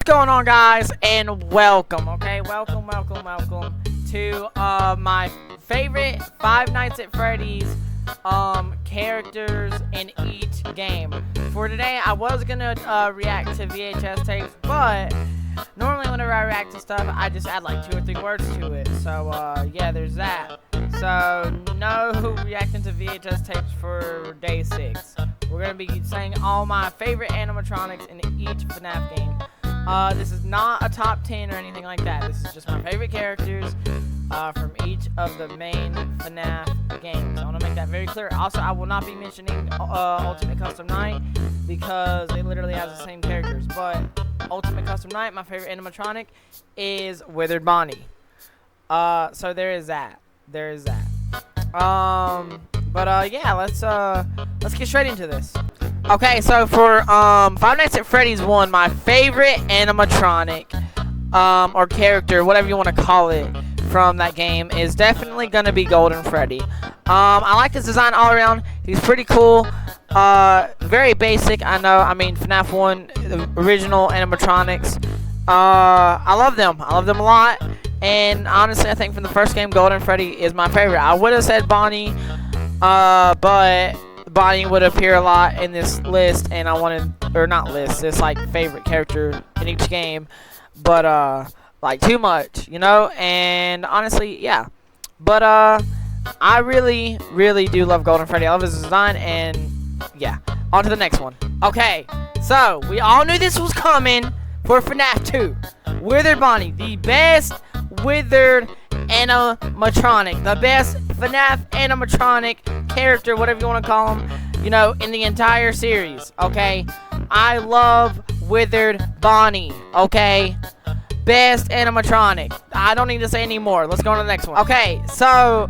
What's going on, guys, and welcome, welcome to my favorite Five Nights at Freddy's characters in each game. For today, I was gonna react to VHS tapes, but normally whenever I react to stuff, I just add like 2 or 3 words to it. So yeah, there's that. So no reacting to VHS tapes for day 6. We're gonna be saying all my favorite animatronics in each FNAF game. This is not a top 10 or anything like that. This is just my favorite characters from each of the main FNAF games. I want to make that very clear. Also, I will not be mentioning Ultimate Custom Night because it literally has the same characters. But Ultimate Custom Night, my favorite animatronic, is Withered Bonnie. So there is that. Yeah, let's get straight into this. Okay, so for Five Nights at Freddy's 1, my favorite animatronic or character, whatever you want to call it, from that game is definitely gonna be Golden Freddy. I like his design all around. He's pretty cool. Very basic, I know. I mean, FNAF 1, the original animatronics. I love them. I love them a lot. And honestly, I think from the first game, Golden Freddy is my favorite. I would have said Bonnie, but Bonnie would appear a lot in this list, and I wanted, or not list, this like favorite character in each game, but like too much, you know. And honestly, yeah. But I really do love Golden Freddy. I love his design, and yeah. On to the next one. Okay, so we all knew this was coming for FNAF 2. Withered Bonnie, the best Withered animatronic, the best FNAF animatronic character, whatever you want to call him, you know, in the entire series. Okay, I love Withered Bonnie. Okay, best animatronic. I don't need to say any more. Let's go on to the next one. Okay, so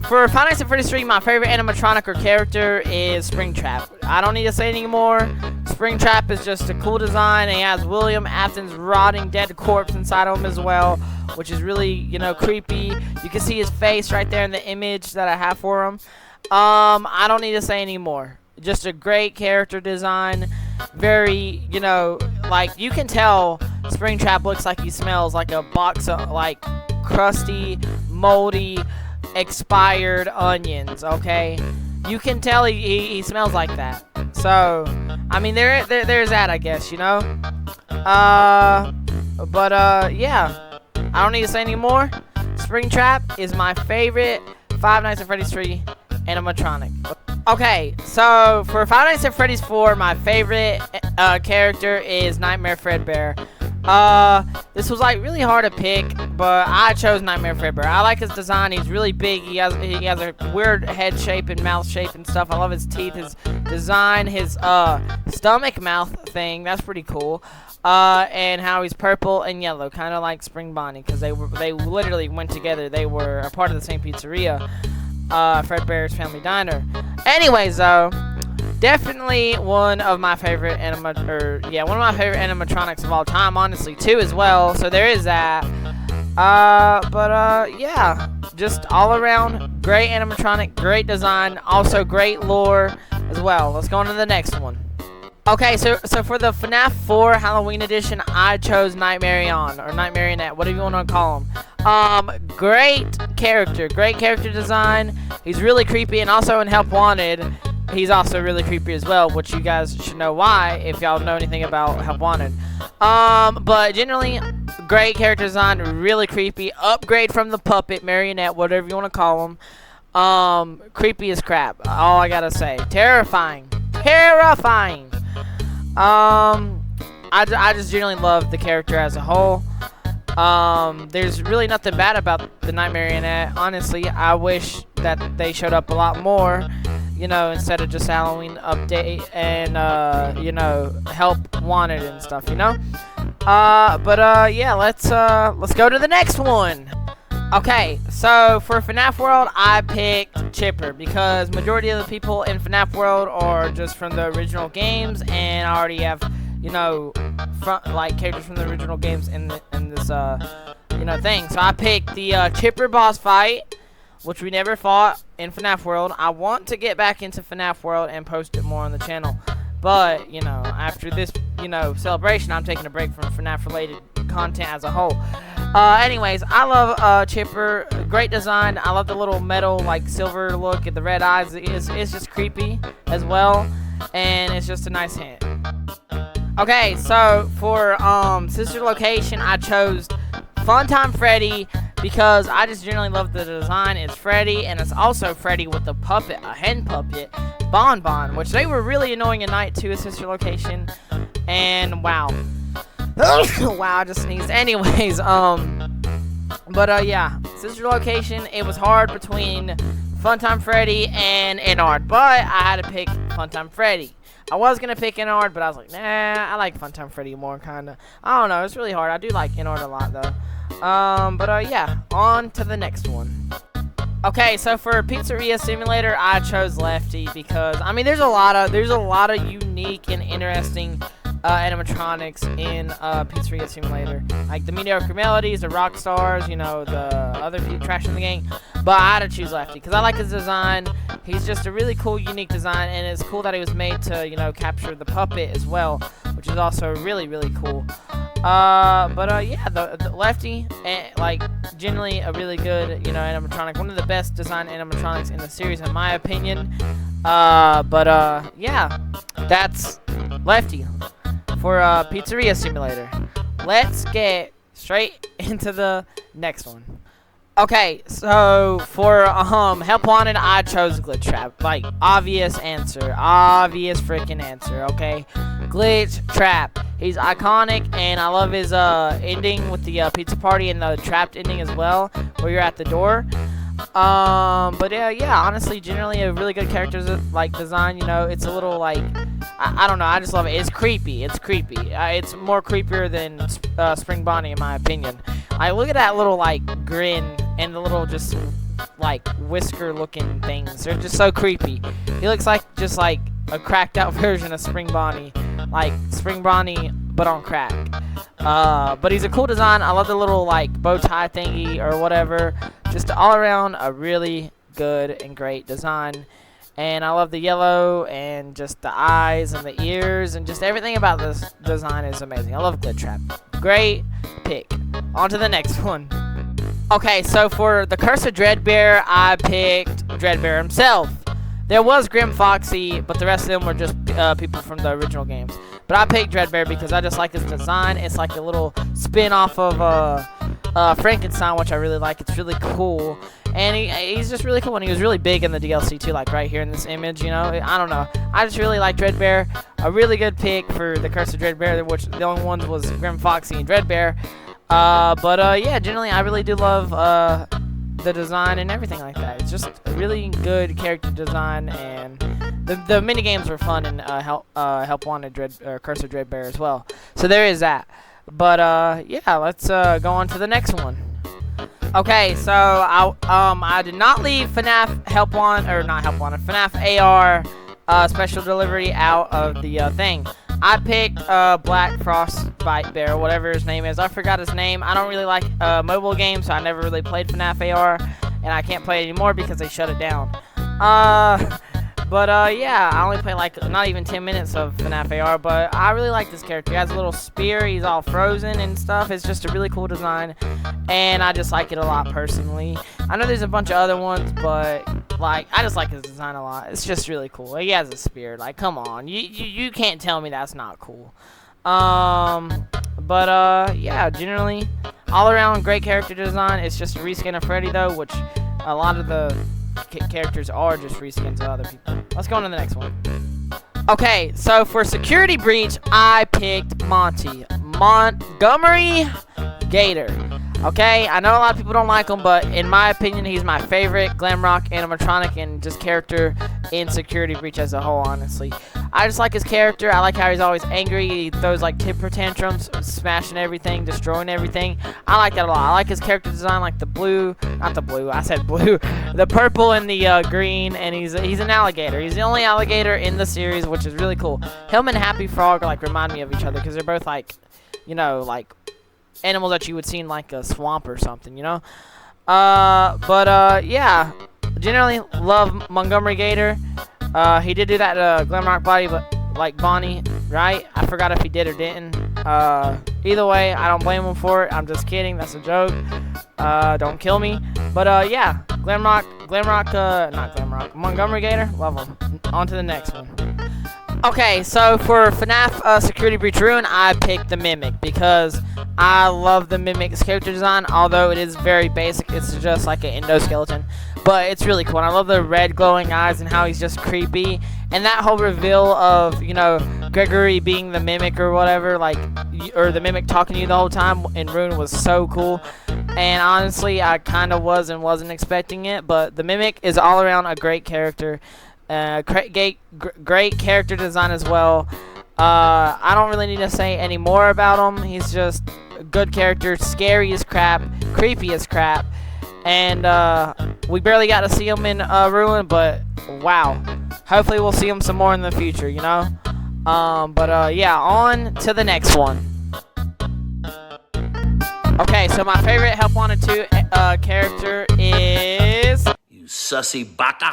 for Five Nights at Freddy's 3, my favorite animatronic or character is Springtrap. I don't need to say any more. Springtrap is just a cool design, and he has William Afton's rotting dead corpse inside of him as well, which is really, you know, creepy. You can see his face right there in the image that I have for him. I don't need to say any more. Just a great character design. Very, you know, like, you can tell Springtrap looks like he smells like a box of, like, crusty, moldy, expired onions, okay? You can tell he smells like that. So, I mean, there's that, I guess, you know? Yeah. I don't need to say any more. Springtrap is my favorite Five Nights at Freddy's 3 animatronic. Okay, so for Five Nights at Freddy's 4, my favorite character is Nightmare Fredbear. This was like really hard to pick, but I chose Nightmare Fredbear. I like his design. He's really big. He has a weird head shape and mouth shape and stuff. I love his teeth, his design, his stomach mouth thing. That's pretty cool. And how he's purple and yellow, kind of like Spring Bonnie, because they literally went together. They were a part of the same pizzeria, Fredbear's Family Diner. Anyways, though, definitely one of my favorite animatronics of all time. Honestly, 2 as well. So there is that. Yeah, just all around great animatronic, great design, also great lore as well. Let's go on to the next one. Okay, so for the FNAF 4 Halloween edition, I chose Marionette, or Marionette, whatever you want to call him. Great character design. He's really creepy, and also in Help Wanted, he's also really creepy as well, which you guys should know why if y'all know anything about Help Wanted. But generally, great character design, really creepy. Upgrade from the puppet, Marionette, whatever you want to call him. Creepy as crap. All I gotta say. Terrifying. I just generally love the character as a whole. There's really nothing bad about the Marionette. Honestly, I wish that they showed up a lot more, you know, instead of just Halloween update and, you know, Help Wanted and stuff, you know? Yeah, let's go to the next one. Okay, so for FNAF World, I picked Chipper because majority of the people in FNAF World are just from the original games, and I already have, you know, characters from the original games in this, you know, thing. So I picked the Chipper boss fight, which we never fought in FNAF World. I want to get back into FNAF World and post it more on the channel, but, you know, after this you know, celebration, I'm taking a break from FNAF related content as a whole. Anyways, I love Chipper. Great design. I love the little metal, like, silver look at the red eyes. It's just creepy as well, and it's just a nice hint. Okay, so for sister location, I chose Funtime Freddy because I just generally love the design. It's Freddy, and it's also Freddy with a puppet, a hen puppet, Bon Bon, which they were really annoying at night too, a sister location. And wow. Wow, I just sneezed. Anyways, yeah, sister location, it was hard between Funtime Freddy and Inard, but I had to pick Funtime Freddy. I was gonna pick Inard, but I was like, nah, I like Funtime Freddy more, kinda. I don't know, it's really hard. I do like Inard a lot, though. Yeah, on to the next one. Okay, so for Pizzeria Simulator, I chose Lefty because, I mean, there's a lot of unique and interesting animatronics in Pizzeria Simulator, like the mediocre melodies, the rock stars, you know, the other trash in the game. But I had to choose Lefty because I like his design. He's just a really cool, unique design, and it's cool that he was made to, you know, capture the puppet as well, which is also really, really cool. Yeah, the Lefty, like, generally a really good, you know, animatronic, one of the best designed animatronics in the series, in my opinion. Yeah, that's Lefty for Pizzeria Simulator. Let's get straight into the next one. Okay, so for Help Wanted, I chose Glitch Trap. Like, obvious freaking answer. Okay, Glitch Trap. He's iconic, and I love his ending with the pizza party and the trapped ending as well, where you're at the door. Yeah, honestly, generally a really good character like design. You know, it's a little like, I don't know, I just love it. It's creepy. It's more creepier than Spring Bonnie, in my opinion. I look at that little like grin and the little just like whisker looking things. They're just so creepy. He looks like just like a cracked out version of Spring Bonnie, like Spring Bonnie but on crack. But he's a cool design. I love the little like bow tie thingy or whatever. Just all around a really good and great design. And I love the yellow and just the eyes and the ears and just everything about this design is amazing. I love Glitch Trap. Great pick. On to the next one. Okay, so for the Curse of Fredbear, I picked Fredbear himself. There was Grim Foxy, but the rest of them were just people from the original games. But I picked Fredbear because I just like his design. It's like a little spin-off of Frankenstein, which I really like. It's really cool. And he's just really cool. And he was really big in the DLC, too, like right here in this image, you know. I don't know. I just really like Fredbear. A really good pick for the Curse of Fredbear, which the only ones was Grim Foxy and Fredbear. Yeah, generally, I really do love the design and everything like that. It's just a really good character design, and the mini games were fun in Help Wanted Curse of Fredbear as well. So there is that. But yeah, let's go on to the next one. Okay, so I did not leave FNAF FNAF AR special delivery out of the thing. I picked Black Frostbite Bear, whatever his name is. I forgot his name. I don't really like mobile games, so I never really played FNAF AR, and I can't play it anymore because they shut it down. Yeah, I only played like not even 10 minutes of FNAF AR, but I really like this character. He has a little spear, he's all frozen and stuff. It's just a really cool design, and I just like it a lot personally. I know there's a bunch of other ones, but like, I just like his design a lot. It's just really cool. He has a spear. Like, come on. You can't tell me that's not cool. Yeah, generally, all around great character design. It's just a reskin of Freddy, though, which a lot of the characters are just reskins of other people. Let's go on to the next one. Okay, so for Security Breach, I picked Montgomery Gator. Okay, I know a lot of people don't like him, but in my opinion, he's my favorite glam rock animatronic and just character in Security Breach as a whole, honestly. I just like his character. I like how he's always angry. He throws like temper tantrums, smashing everything, destroying everything. I like that a lot. I like his character design, like the blue, not the blue, I said blue, the purple and the green, and he's an alligator. He's the only alligator in the series, which is really cool. Him and Happy Frog like remind me of each other because they're both like, you know, like animals that you would see in like a swamp or something, you know. Yeah, generally love Montgomery Gator. He did do that Glam Rock body, but like Bonnie, right? I forgot if he did or didn't. Either way, I don't blame him for it. I'm just kidding. That's a joke. Don't kill me. But yeah, not Glamrock, Montgomery Gator, love him. On to the next one. Okay, so for FNAF Security Breach Rune, I picked the Mimic because I love the Mimic's character design, although it is very basic. It's just like an endoskeleton, but it's really cool. And I love the red glowing eyes and how he's just creepy. And that whole reveal of, you know, Gregory being the Mimic or whatever, like, or the Mimic talking to you the whole time in Rune was so cool. And honestly, I kind of wasn't expecting it, but the Mimic is all around a great character. Great character design as well. I don't really need to say any more about him. He's just a good character, scary as crap, creepy as crap, and we barely got to see him in Rune, but wow, hopefully we'll see him some more in the future, you know. Yeah, on to the next one. Okay, so my favorite Help Wanted 2 character is... You sussy baka.